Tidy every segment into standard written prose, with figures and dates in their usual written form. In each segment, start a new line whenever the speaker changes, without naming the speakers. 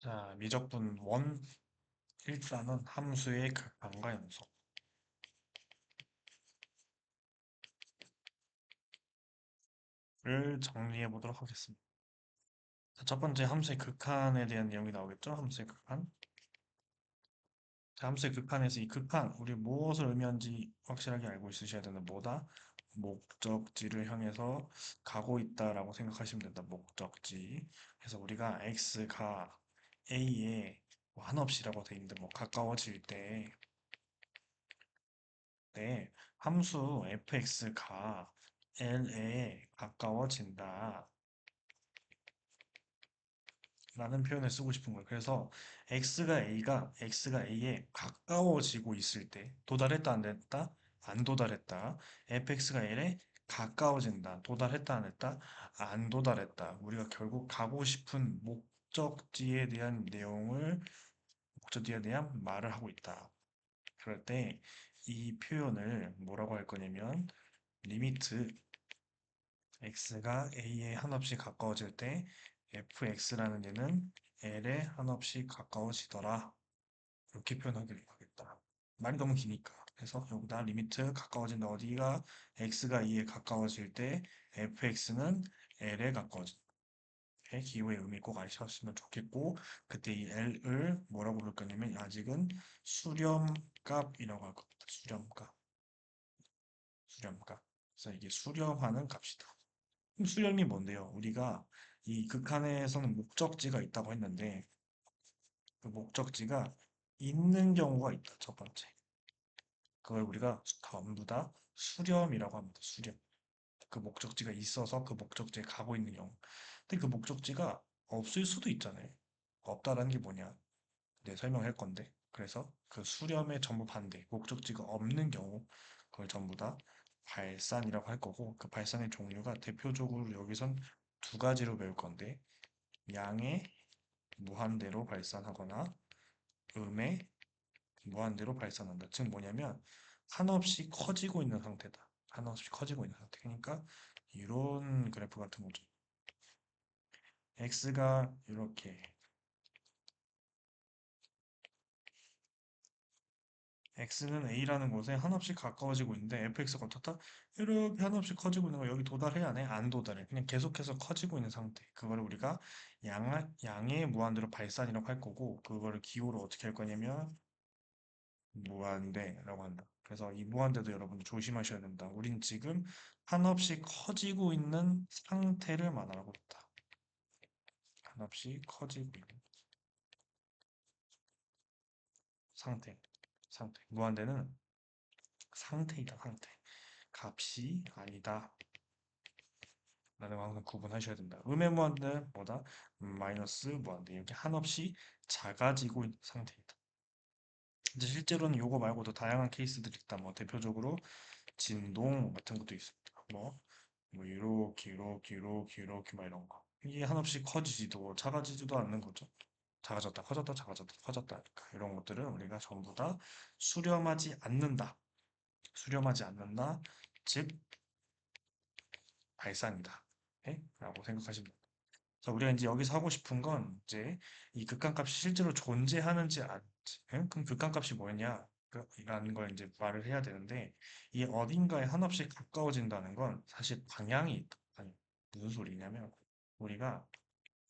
자, 미적분 원 일단은 함수의 극한과 연속을 정리해 보도록 하겠습니다. 자, 첫 번째 함수의 극한에 대한 내용이 나오겠죠? 함수의 극한. 자, 함수의 극한에서 이 극한, 우리 무엇을 의미하는지 확실하게 알고 있으셔야 되는 뭐다? 목적지를 향해서 가고 있다라고 생각하시면 된다. 목적지. 그래서 우리가 x가 a에 뭐 한없이라고 돼 있는데 뭐 가까워질 때 때 함수 fx가 l에 가까워진다 라는 표현을 쓰고 싶은 거예요. 그래서 x가 a에 가까워지고 있을 때 도달했다 안 됐다? 안 도달했다. fx가 l에 가까워진다. 도달했다 안 했다? 안 도달했다. 우리가 결국 가고 싶은 목적지에 대한 말을 하고 있다. 그럴 때 이 표현을 뭐라고 할 거냐면 리미트 x가 a에 한없이 가까워질 때 fx라는 얘는 l에 한없이 가까워지더라. 이렇게 표현하겠다. 말이 너무 기니까. 그래서 여기다 리미트 가까워진다. 어디가 x가 a에 가까워질 때 fx는 l에 가까워진다. 기호의 의미 꼭 아셨으면 좋겠고 그때 이 l을 뭐라고 부를 거냐면 아직은 수렴값이라고 할 겁니다. 수렴값. 그래서 이게 수렴하는 값이다. 그럼 수렴이 뭔데요? 우리가 이 극한에서는 목적지가 있다고 했는데 그 목적지가 있는 경우가 있다. 첫 번째. 그걸 우리가 전부 다 수렴이라고 합니다. 수렴. 그 목적지가 있어서 그 목적지에 가고 있는 경우. 근데 그 목적지가 없을 수도 있잖아요. 없다라는 게 뭐냐? 네, 설명할 건데. 그래서 그 수렴의 전부 반대, 목적지가 없는 경우, 그걸 전부 다 발산이라고 할 거고, 그 발산의 종류가 대표적으로 여기선 두 가지로 배울 건데, 양의 무한대로 발산하거나, 음의 무한대로 발산한다. 즉 뭐냐면, 한없이 커지고 있는 상태다. 한없이 커지고 있는 상태. 그러니까, 이런 그래프 같은 거죠. x가 이렇게 x는 a라는 곳에 한없이 가까워지고 있는데 fx가 어떻다? 이렇게 한없이 커지고 있는 거 여기 도달해야 하네? 안 도달해. 그냥 계속해서 커지고 있는 상태. 그거를 우리가 양의 무한대로 발산이라고 할 거고 그거를 기호로 어떻게 할 거냐면 무한대라고 한다. 그래서 이 무한대도 여러분 조심하셔야 된다. 우린 지금 한없이 커지고 있는 상태를 말하고 있다. 한없이 커지고 있는 상태. 무한대는 상태이다, 상태. 값이 아니다. 라는 거 항상 구분하셔야 된다. 음의 무한대는 뭐다? 마이너스 무한대. 이렇게 한없이 작아지고 있는 상태이다. 이제 실제로는 요거 말고도 다양한 케이스들이 있다. 뭐 대표적으로 진동 같은 것도 있습니다. 뭐 이렇게 막 이런 거. 이게 한없이 커지지도 작아지지도 않는 거죠. 작아졌다, 커졌다, 작아졌다, 커졌다. 그러니까 이런 것들은 우리가 전부 다 수렴하지 않는다. 수렴하지 않는다. 즉 발산이다. 네? 라고 생각하시면 됩니다. 자, 우리가 이제 여기서 하고 싶은 건 이제 이 극한값이 실제로 존재하는지 아닌지. 응? 그럼 극한값이 뭐냐? 라는 걸 이제 말을 해야 되는데 이 어딘가에 한없이 가까워진다는 건 사실 방향이 있다. 아니, 무슨 소리냐면 우리가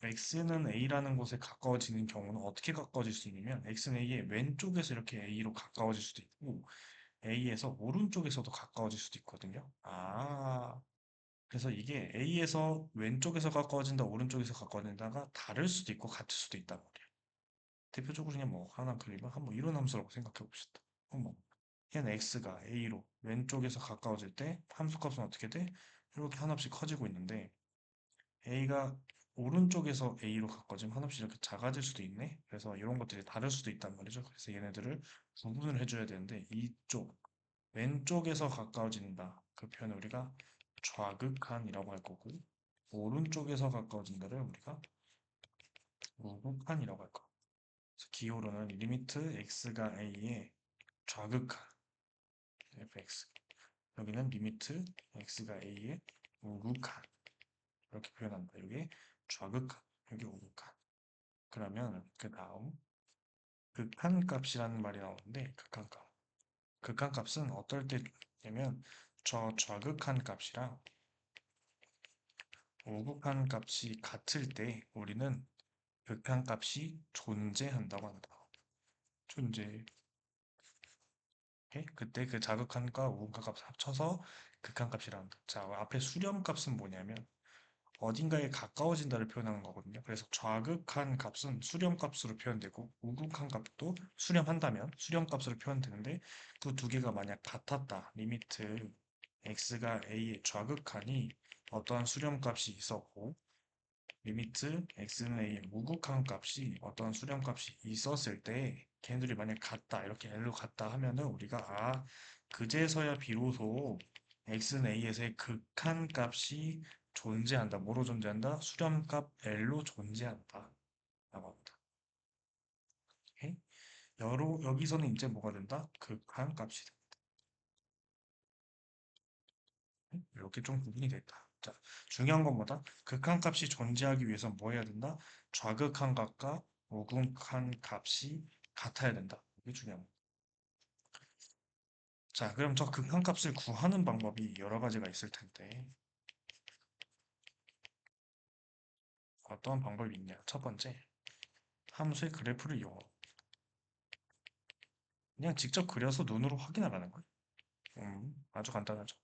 x는 a라는 곳에 가까워지는 경우는 어떻게 가까워질 수 있냐면 x는 a의 왼쪽에서 이렇게 a로 가까워질 수도 있고 a에서 오른쪽에서도 가까워질 수도 있거든요. 그래서 이게 A에서 왼쪽에서 가까워진다, 오른쪽에서 가까워진다가 다를 수도 있고 같을 수도 있단 말이에요. 대표적으로 그냥 뭐 하나 그리면 한번 이런 함수라고 생각해 봅시다. 뭐 얘는 X가 A로 왼쪽에서 가까워질 때 함수값은 어떻게 돼? 이렇게 한없이 커지고 있는데 A가 오른쪽에서 A로 가까워지면 한없이 이렇게 작아질 수도 있네. 그래서 이런 것들이 다를 수도 있단 말이죠. 그래서 얘네들을 구분을 해줘야 되는데 이쪽 왼쪽에서 가까워진다. 그 표현을 우리가 좌극한이라고 할 거고 오른쪽에서 가까워진다를 우리가 우극한이라고 할 거. 그래서 기호로는 리미트 x가 a의 좌극한 fx 여기는 리미트 x가 a의 우극한 이렇게 표현한다. 여기 좌극한 여기 우극한 그러면 그 다음 극한값이라는 말이 나오는데 극한값. 극한값은 어떨 때냐면 좌극한 값이랑 우극한 값이 같을 때 우리는 극한값이 존재한다고 한다. 존재. 오케이? 그때 그 자극한과 우극한 값을 합쳐서 극한값이라 한다. 자, 앞에 수렴값은 뭐냐면 어딘가에 가까워진다를 표현하는 거거든요. 그래서 좌극한 값은 수렴값으로 표현되고 우극한 값도 수렴한다면 수렴값으로 표현되는데 그 두 개가 만약 같았다. 리미트 x가 a의 좌극한이 어떠한 수렴값이 있었고 리미트 x는 a의 우극한 값이 어떠한 수렴값이 있었을 때 걔네들이 만약 같다. 이렇게 l로 같다 하면은 우리가 그제서야 비로소 x는 a에서의 극한 값이 존재한다. 뭐로 존재한다? 수렴값 L로 존재한다. 라고 합니다. 오케이? 여기서는 이제 뭐가 된다? 극한 값이 된다. 이렇게 좀 구분이 됐다. 자, 중요한 건 뭐다? 극한 값이 존재하기 위해서 뭐 해야 된다? 좌극한 값과 우극한 값이 같아야 된다. 이게 중요한 거. 자, 그럼 저 극한 값을 구하는 방법이 여러 가지가 있을 텐데 어떠한 방법이 있냐? 첫 번째, 함수의 그래프를 이용하고 그냥 직접 그려서 눈으로 확인하라는 거예요. 아주 간단하죠.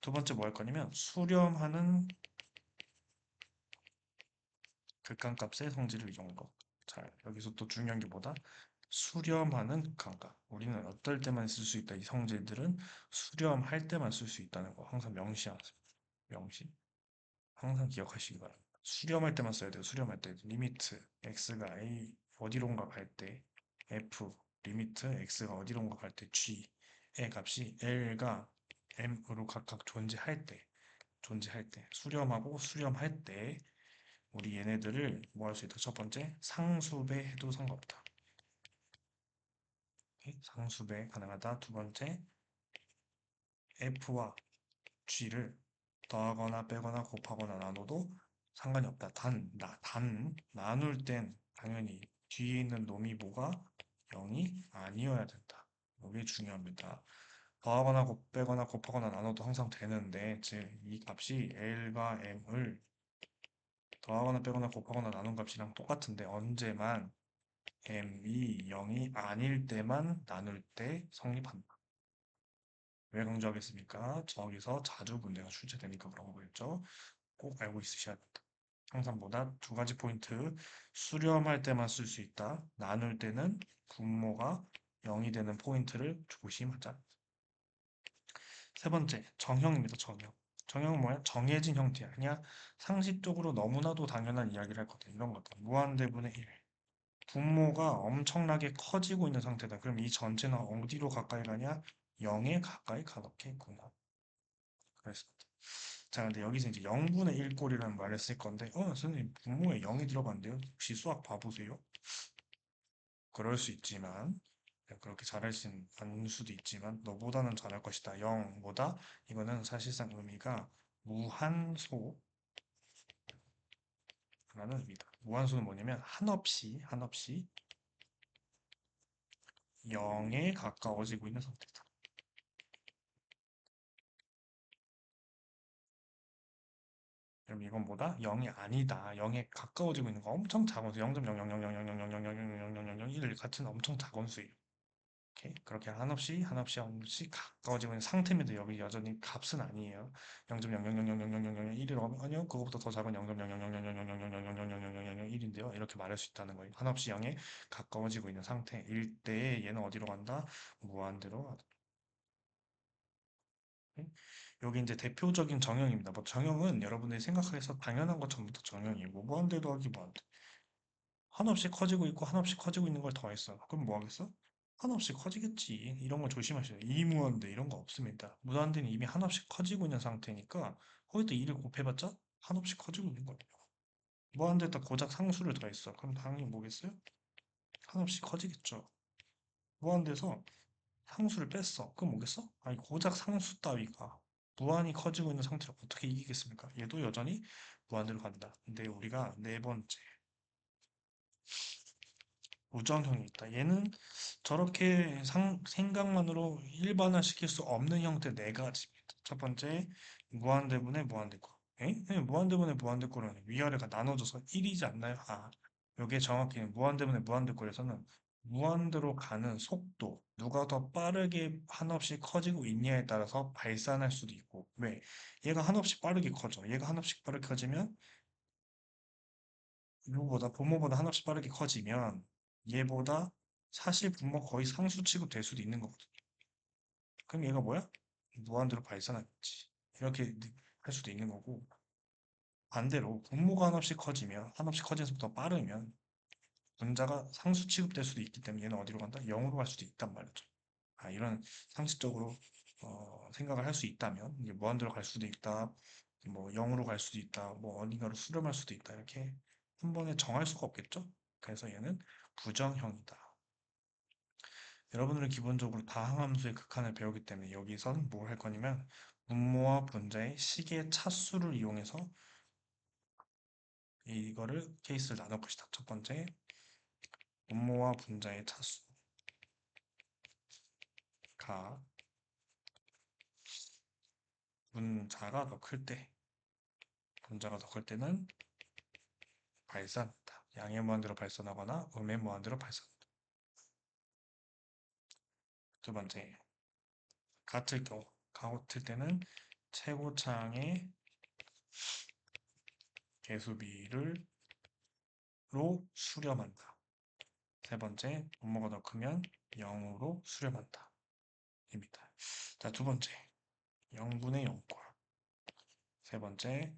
두 번째 뭐 할 거냐면 수렴하는 극한값의 성질을 이용한 거. 자, 여기서 또 중요한 게 뭐다? 수렴하는 극한값. 우리는 어떨 때만 쓸 수 있다. 이 성질들은 수렴할 때만 쓸 수 있다는 거. 항상 명시하세요. 명시. 항상 기억하시기 바랍니다. 수렴할 때만 써야 돼요. 수렴할 때. 리미트 x가 a 어디론가 갈 때 f 리미트 x가 어디론가 갈 때 g의 값이 l과 m으로 각각 존재할 때 수렴하고 수렴할 때 우리 얘네들을 뭐 할 수 있다. 첫 번째 상수배 해도 상관없다. 오케이? 상수배 가능하다. 두 번째 f와 g를 더하거나 빼거나 곱하거나 나눠도 상관이 없다. 단 나눌 땐 당연히 뒤에 있는 놈이 뭐가 0이 아니어야 된다. 이게 중요합니다. 더하거나 빼거나 곱하거나 나눠도 항상 되는데 즉 이 값이 L과 M을 더하거나 빼거나 곱하거나 나눈 값이랑 똑같은데 언제만 m이 0이 아닐 때만 나눌 때 성립한다. 왜 강조하겠습니까? 저기서 자주 문제가 출제되니까 그런 거겠죠? 꼭 알고 있으셔야 된다. 항상보다 두 가지 포인트. 수렴할 때만 쓸 수 있다. 나눌 때는 분모가 0이 되는 포인트를 조심하자. 세 번째, 정형입니다. 정형. 정형은 뭐야? 정해진 형태야. 그냥 상식적으로 너무나도 당연한 이야기를 할 거다. 이런 것들. 무한대분의 1. 분모가 엄청나게 커지고 있는 상태다. 그럼 이 전체는 어디로 가까이 가냐? 0에 가까이 가놓게 있구나. 그랬습니다. 자, 근데 여기서 이제 0분의 1꼴이라는 말을 쓸 건데, 선생님, 분모에 0이 들어간대요. 혹시 수학 봐보세요? 그럴 수 있지만, 그렇게 잘할 수 않을 수도 있지만, 너보다는 잘할 것이다. 0보다, 이거는 사실상 의미가 무한소라는 의미다. 무한소는 뭐냐면, 한없이 0에 가까워지고 있는 상태다. 그럼 이건 뭐다? 0이 아니다. 0에 가까워지고 있는 거 엄청 작은 수. 0.000000000000001 같은 엄청 작은 수예요. 오케이? 그렇게 한없이 가까워지고 있는 상태입니다. 여기 여전히 값은 아니에요. 0.00000000001이라고 하면 아니요. 그거보다 더 작은 0.00000000000000001인데요. 이렇게 말할 수 있다는 거예요. 한없이 0에 가까워지고 있는 상태일 때 얘는 어디로 간다? 무한대로 간다. 여기 이제 대표적인 정형입니다. 뭐 정형은 여러분들이 생각해서 당연한 것 전부 다 정형이에요. 뭐 무한대 더하기 무한대. 한없이 커지고 있고 한없이 커지고 있는 걸 더했어. 그럼 뭐 하겠어? 한없이 커지겠지. 이런 거 조심하셔요. 이무한대 이런 거 없습니다. 무한대는 이미 한없이 커지고 있는 상태니까 거기다 2를 곱해봤자 한없이 커지고 있는 거예요. 무한대에다 고작 상수를 더했어. 그럼 당연히 뭐겠어요? 한없이 커지겠죠. 무한대에서 상수를 뺐어. 그럼 뭐겠어? 아니 고작 상수 따위가 무한히 커지고 있는 상태를 어떻게 이기겠습니까? 얘도 여전히 무한대로 간다. 근데 우리가 네 번째 우정형이 있다. 얘는 저렇게 생각만으로 일반화시킬 수 없는 형태 네 가지입니다. 첫 번째, 무한대분의 무한대꼴. 에? 네, 무한대분의 무한대꼴은 위아래가 나눠져서 1이지 않나요? 아, 이게 정확히 무한대분의 무한대꼴에서는 무한대로 가는 속도, 누가 더 빠르게 한없이 커지고 있냐에 따라서 발산할 수도 있고, 왜? 얘가 한없이 빠르게 커져. 얘가 한없이 빠르게 커지면 누구보다 부모보다 한없이 빠르게 커지면 얘보다 사실 부모가 거의 상수 취급될 수도 있는 거거든요. 그럼 얘가 뭐야? 무한대로 발산하겠지. 이렇게 할 수도 있는 거고 반대로 분모가 한없이 커지면 한없이 커지는 속도가 빠르면 분자가 상수 취급될 수도 있기 때문에 얘는 어디로 간다? 0으로 갈 수도 있단 말이죠. 아, 이런 상식적으로 생각을 할 수 있다면 이게 무한대로 갈 수도 있다. 뭐 0으로 갈 수도 있다. 뭐 어딘가로 수렴할 수도 있다. 이렇게 한 번에 정할 수가 없겠죠? 그래서 얘는 부정형이다. 여러분들은 기본적으로 다항함수의 극한을 배우기 때문에 여기선 뭘 할 거냐면 분모와 분자의 식의 차수를 이용해서 이거를 케이스를 나눌 것이다. 첫 번째, 분모와 분자의 차수가 분자가 더 클 때, 분자가 더 클 때는 발산한다. 양의 무한대로 발산하거나 음의 무한대로 발산한다. 두 번째, 같을 경우, 같을 때는 최고차항의 개수비를 로 수렴한다. 세 번째, 분모가 더 크면 0으로 수렴한다. 입니다. 자, 두 번째, 0분의 0꼴. 세 번째,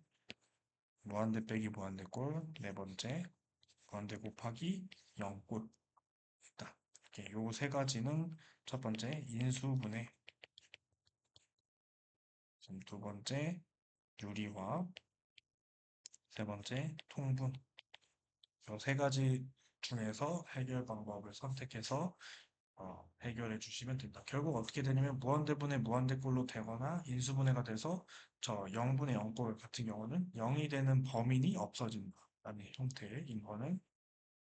무한대 빼기 무한대꼴. 네 번째, 무한대 곱하기 0꼴. 있다. 이렇게 요 세 가지는 첫 번째, 인수분해. 두 번째, 유리화. 세 번째, 통분. 요 세 가지 중에서 해결 방법을 선택해서 해결해 주시면 된다. 결국 어떻게 되냐면 무한대분의 무한대꼴로 되거나 인수분해가 돼서 저 0분의 0꼴 같은 경우는 0이 되는 범인이 없어진다라는 형태인 거는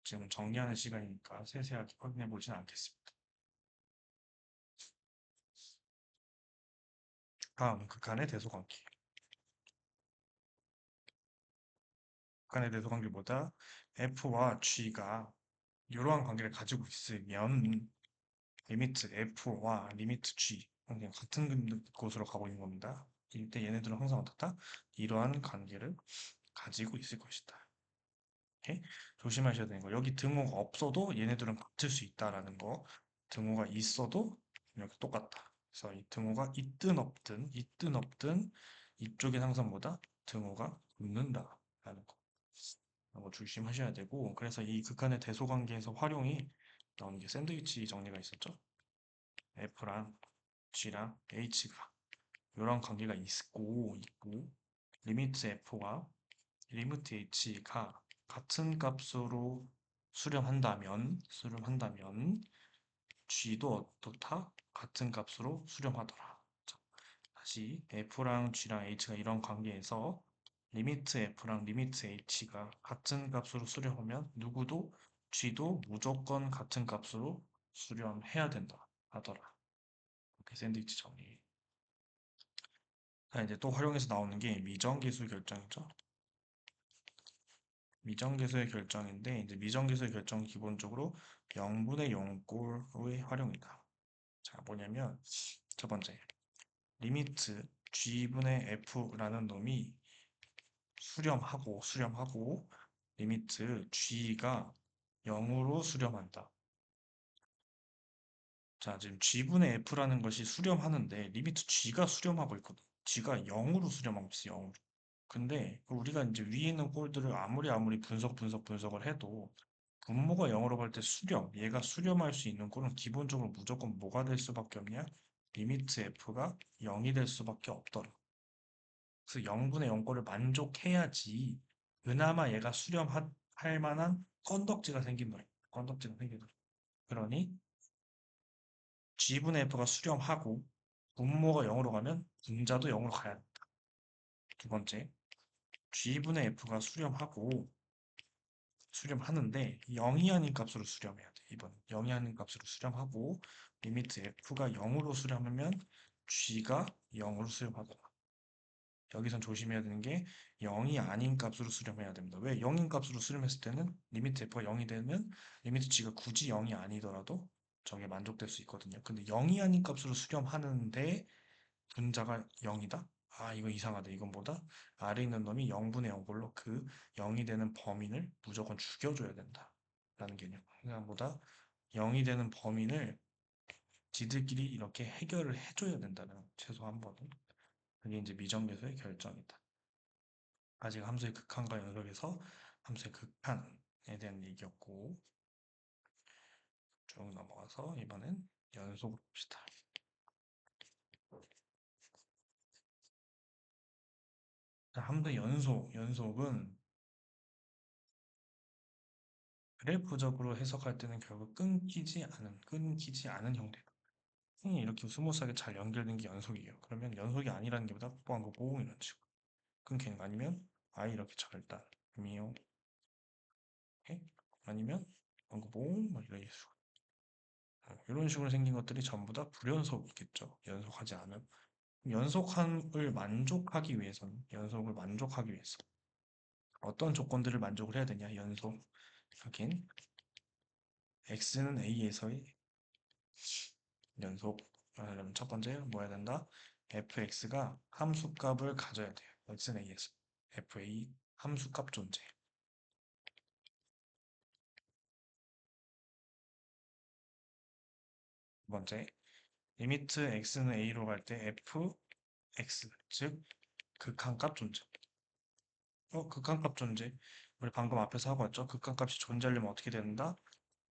지금 정리하는 시간이니까 세세하게 확인해 보진 않겠습니다. 다음 극한의 대소관계. 극한의 대소관계보다 F와 G가 이러한 관계를 가지고 있으면 리미트 F와 리미트 G 그냥 같은 곳으로 가고 있는 겁니다. 이때 얘네들은 항상 어떻다? 이러한 관계를 가지고 있을 것이다. 이렇게 조심하셔야 되는 거. 여기 등호가 없어도 얘네들은 같을 수 있다라는 거. 등호가 있어도 이렇게 똑같다. 그래서 이 등호가 있든 없든 이쪽엔 항상 뭐다? 등호가 붙는다라는 거. 이거 조심하셔야 되고 그래서 이 극한의 대소관계에서 활용이 나오는 게 샌드위치 정리가 있었죠. F랑 G랑 H가 이런 관계가 있고 리미트 F와 리미트 H가 같은 값으로 수렴한다면 G도 어떻다? 같은 값으로 수렴하더라. 자, 다시 F랑 G랑 H가 이런 관계에서 리미트 F랑 리미트 H가 같은 값으로 수렴하면 누구도 G도 무조건 같은 값으로 수렴해야 된다 하더라. 이렇게 샌드위치 정리. 자, 이제 또 활용해서 나오는 게 미정계수 결정이죠. 미정계수의 결정인데 이제 미정계수의 결정은 기본적으로 0분의 0꼴의 활용이다. 자, 뭐냐면 첫 번째 리미트 g분의 f라는 놈이 수렴하고 리미트 g가 0으로 수렴한다. 자, 지금 g분의 f라는 것이 수렴하는데 리미트 g가 수렴하고 있거든. g가 0으로 수렴하고 있어, 0으로. 근데 우리가 이제 위에 있는 꼴들을 아무리 분석을 해도 분모가 0으로 갈 때 얘가 수렴할 수 있는 꼴은 기본적으로 무조건 뭐가 될 수밖에 없냐? 리미트 f가 0이 될 수밖에 없더라. 그래서 0분의 0꼴을 만족해야지 그나마 얘가 수렴할 만한 건덕지가 생긴 거예요. 건덕지가 생긴 거예요. 그러니 g분의 f가 수렴하고 분모가 0으로 가면 분자도 0으로 가야 돼. 두 번째, g분의 f가 수렴하는데 0이 아닌 값으로 수렴해야 돼. 이번 0이 아닌 값으로 수렴하고 리미트 f가 0으로 수렴하면 g가 0으로 수렴하더라. 여기선 조심해야 되는 게 0이 아닌 값으로 수렴해야 됩니다. 왜 0인 값으로 수렴했을 때는 리미트 f가 0이 되면 리미트 g가 굳이 0이 아니더라도 저게 만족될 수 있거든요. 근데 0이 아닌 값으로 수렴하는데 분자가 0이다? 아, 이거 이상하다. 이건 뭐다? 아래 있는 놈이 0분의 0볼로 그 0이 되는 범인을 무조건 죽여줘야 된다. 라는 개념. 그냥 뭐다? 0이 되는 범인을 지들끼리 이렇게 해결을 해줘야 된다는 최소 한 번은. 그게 이제 미정계수의 결정이다. 아직 함수의 극한과 연속에서 함수의 극한에 대한 얘기였고 쭉 넘어가서 이번엔 연속을 봅시다. 자, 함수 연속은 그래프적으로 해석할 때는 결국 끊기지 않은 형태다. 이렇게 스무스하게 잘 연결된 게 연속이에요. 그러면 연속이 아니라는 게 보다 뽀뽀한 거 뽀 이런 식으로 끊기는 거 아니면 아예 이렇게 잘 일단 미용 해 아니면 뭔가 뭐 이런 식으로 이런 식으로 생긴 것들이 전부 다 불연속이겠죠. 연속하지 않으면 연속을 만족하기 위해서 어떤 조건들을 만족을 해야 되냐? 연속 하긴 x는 a에서의 연속. 그럼 첫 번째 뭐 해야 된다? fx가 함수값을 가져야 돼요. x는 a에서 fa 함수값 존재. 두 번째 리미트 x는 a로 갈 때 fx 즉 극한값 존재. 극한값 존재. 우리 방금 앞에서 하고 왔죠? 극한값이 존재하려면 어떻게 된다?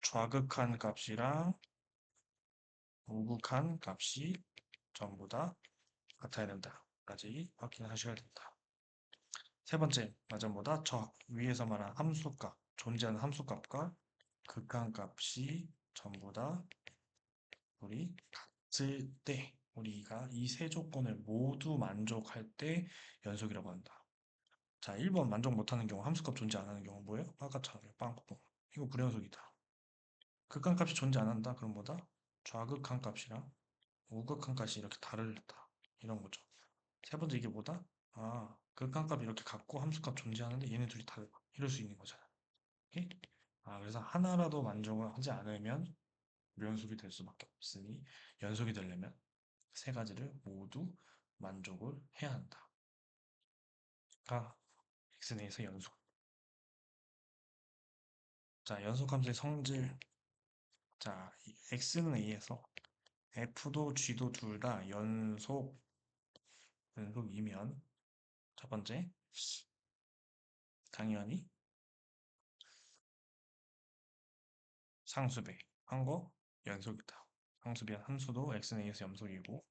좌극한 값이랑 우극한 값이 전부 다 같아야 된다. 까지 확인하셔야 된다. 세 번째, 맞아 뭐다? 저 위에서 말한 함수값, 존재하는 함수값과 극한값이 전부 다 우리 같을 때, 우리가 이 세 조건을 모두 만족할 때 연속이라고 한다. 자, 1번 만족 못하는 경우, 함수값 존재 안 하는 경우 뭐예요? 아까처럼 빵꾸뻥. 이거 불연속이다. 극한값이 존재 안 한다. 그럼 뭐다? 좌극한값이랑 우극한값이 이렇게 다르다. 이런 거죠. 세 번째 이게 뭐다? 아, 극한값 이렇게 같고 함수값 존재하는데 얘네 둘이 다르다. 이럴 수 있는 거잖아. 오케이? 아, 그래서 하나라도 만족을 하지 않으면 불연속이 될 수밖에 없으니 연속이 되려면 세 가지를 모두 만족을 해야 한다. 가 x 내에서 연속. 자, 연속함수의 성질. 자, x는 a에서 f도 g도 둘 다 연속이면 첫 번째 당연히 상수배 한 거 연속이다. 상수배한 함수도 x는 a에서 연속이고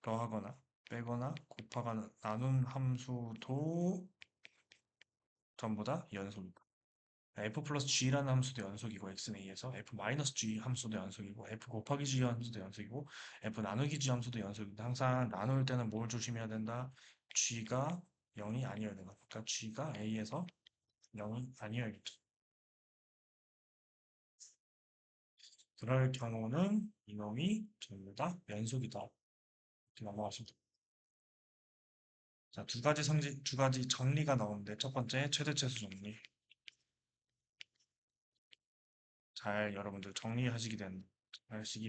더하거나 빼거나 곱하거나 나눈 함수도 전부 다 연속이다. f 플러스 g라는 함수도 연속이고 x는 a에서 f 마이너스 g 함수도 연속이고 f 곱하기 g 함수도 연속이고 f 나누기 g 함수도 연속인데 항상 나눌 때는 뭘 조심해야 된다? g가 0이 아니어야 된다. 그러니까 g가 a에서 0이 아니어야겠죠. 그럴 경우는 이놈이 전부 다 연속이다. 이렇게 넘어가시면 됩니다. 자, 두 가지 정리가 나오는데 첫 번째 최대치수 정리. 잘 여러분들 하시기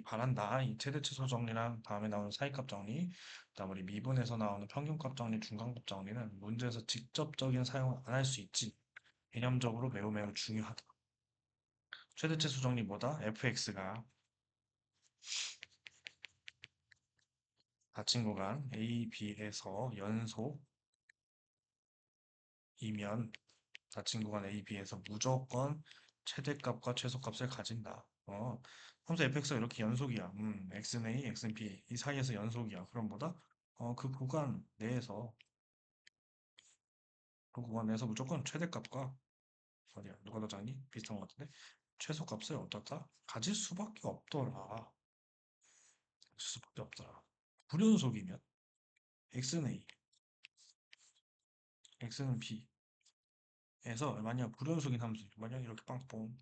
바란다. 이 최대치수 정리랑 다음에 나오는 사이값 정리, 그다음 우리 미분에서 나오는 평균값 정리, 중간값 정리는 문제에서 직접적인 사용을 안 할 수 있지. 개념적으로 매우 매우 중요하다. 최대치수 정리보다 fx가 닫힌 구간 a, b에서 연속이면 닫힌 구간 A, B에서 무조건 최대값과 최소값을 가진다. 함수 fx가 이렇게 연속이야. x는 A, x는 B 이 사이에서 연속이야. 그럼 뭐다? 그 구간 내에서 무조건 최대값과 어디야? 누가 더 작니? 비슷한 것 같은데 최소값을 어떻다? 가질 수밖에 없더라. 가질 수밖에 없더라. 불연속이면 x는 A, x는 B 에서 만약 불연속인 함수, 만약 이렇게 빵뽕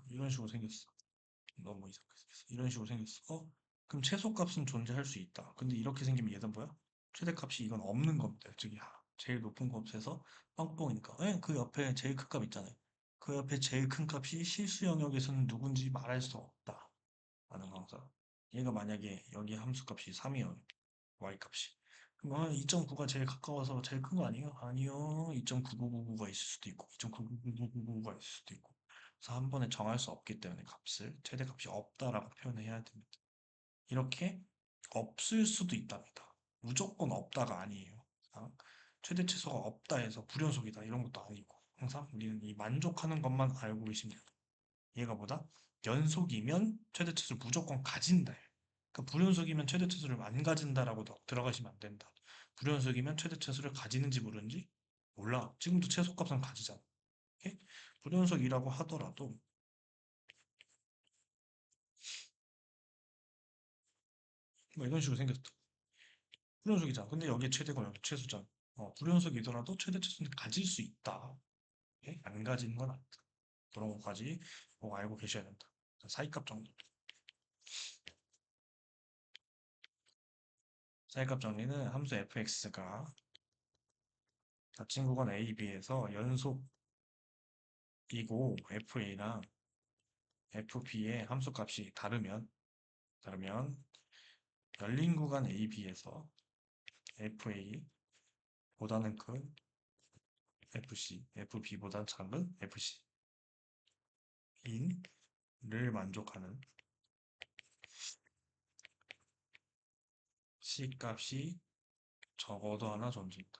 이런 식으로 생겼어. 너무 이상하게 생겼어. 이런 식으로 생겼어. 그럼 최소값은 존재할 수 있다. 근데 이렇게 생기면 얘는 뭐야? 최대값이 이건 없는 겁니다. 즉, 제일 높은 값에서 빵뽕이니까. 예, 그 옆에 제일 큰 값 있잖아요. 그 옆에 제일 큰 값이 실수 영역에서는 누군지 말할 수 없다. 라는 강사. 얘가 만약에 여기 함수값이 3이요. y값이. 그러면 2.9가 제일 가까워서 제일 큰 거 아니에요? 아니요. 2.9999가 있을 수도 있고, 2.99999가 있을 수도 있고. 그래서 한 번에 정할 수 없기 때문에 값을 최대값이 없다라고 표현해야 됩니다. 이렇게 없을 수도 있답니다. 무조건 없다가 아니에요. 아, 최대 최소가 없다 해서 불연속이다 이런 것도 아니고 항상 우리는 이 만족하는 것만 알고 계시면 돼요. 얘가 뭐다? 연속이면 최대 최소를 무조건 가진다. 그러니까 불연속이면 최대 최소를 안 가진다라고 들어가시면 안 된다. 불연속이면 최대 최소를 가지는지 모르는지 몰라. 지금도 최소값은 가지잖아. 오케이? 불연속이라고 하더라도 뭐 이런 식으로 생겼다. 불연속이잖아. 근데 여기에 최대고 여기 최소잖아. 불연속이더라도 최대 최소는 가질 수 있다. 오케이? 안 가지는 건 아니다. 그런 것까지 꼭 알고 계셔야 된다. 자, 사이값 정리. 사이값 정리는 함수 fx가 자칭 구간 a, b에서 연속이고 fa랑 fb의 함수값이 다르면 열린 구간 a, b에서 fa보다는 큰 fc, fb보다 작은 fc인를 만족하는 c 값이 적어도 하나 존재한다.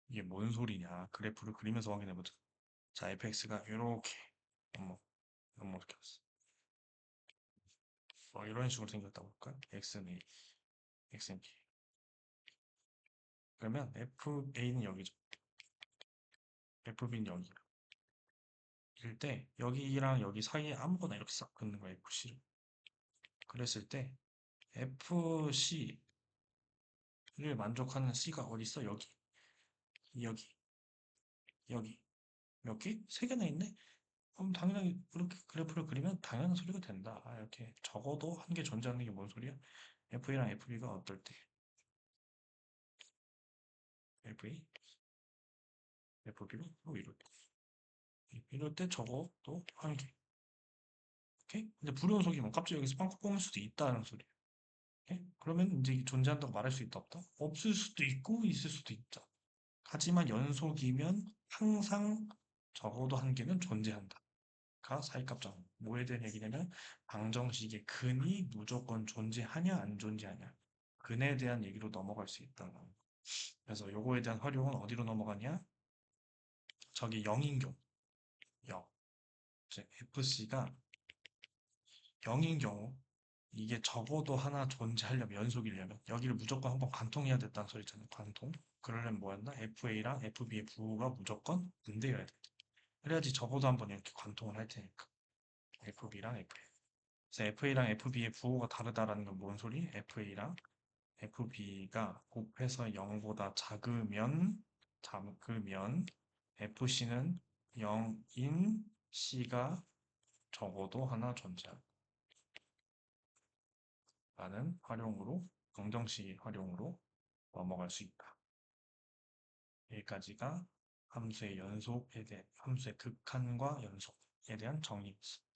이게 뭔 소리냐? 그래프를 그리면서 확인해보자. 자, fx가 이렇게 어머, 너무 어렵게 왔어. 이런 식으로 생겼다고 볼까요? x는 x는 b. 그러면 fa는 여기죠. fb는 여기. 일 때 여기랑 여기 사이에 아무거나 이렇게 싹 긋는 거야 fc를. 그랬을 때 fc를 만족하는 c가 어디 있어? 여기, 여기 몇 개? 세 개나 있네? 그럼 당연히 이렇게 그래프를 그리면 당연한 소리가 된다. 이렇게 적어도 한 개 존재하는 게 뭔 소리야? FA랑 FB가 어떨 때? FA, FB로 이럴 때 적어도 한 개. 오케이? 근데 불연속이면 갑자기 여기서 빵꾸 뽕일 수도 있다는 소리야. 오케이? 그러면 이제 존재한다고 말할 수 있다 없다? 없을 수도 있고 있을 수도 있다. 하지만 연속이면 항상 적어도 한 개는 존재한다. 가 사이값정. 뭐에 대한 얘기냐면 방정식의 근이 무조건 존재하냐 안 존재하냐. 근에 대한 얘기로 넘어갈 수 있다는 거. 그래서 요거에 대한 활용은 어디로 넘어가냐? 저기 0인 경우. 0. FC가 0인 경우 이게 적어도 하나 존재하려면 연속이려면 여기를 무조건 한번 관통해야 됐다는 소리잖아요. 관통. 그러려면 뭐였나? FA랑 FB의 부호가 무조건 분대여야 돼. 그래야지 적어도 한번 이렇게 관통을 할 테니까. FB랑 FA. 그래서 FA랑 FB의 부호가 다르다라는 건 뭔 소리? FA랑 FB가 곱해서 0보다 작으면 FC는 0인 C가 적어도 하나 존재한다. 라는 활용으로, 검정식 활용으로 넘어갈 수 있다. 여기까지가 함수의 극한과 연속에 대한 정리입니다.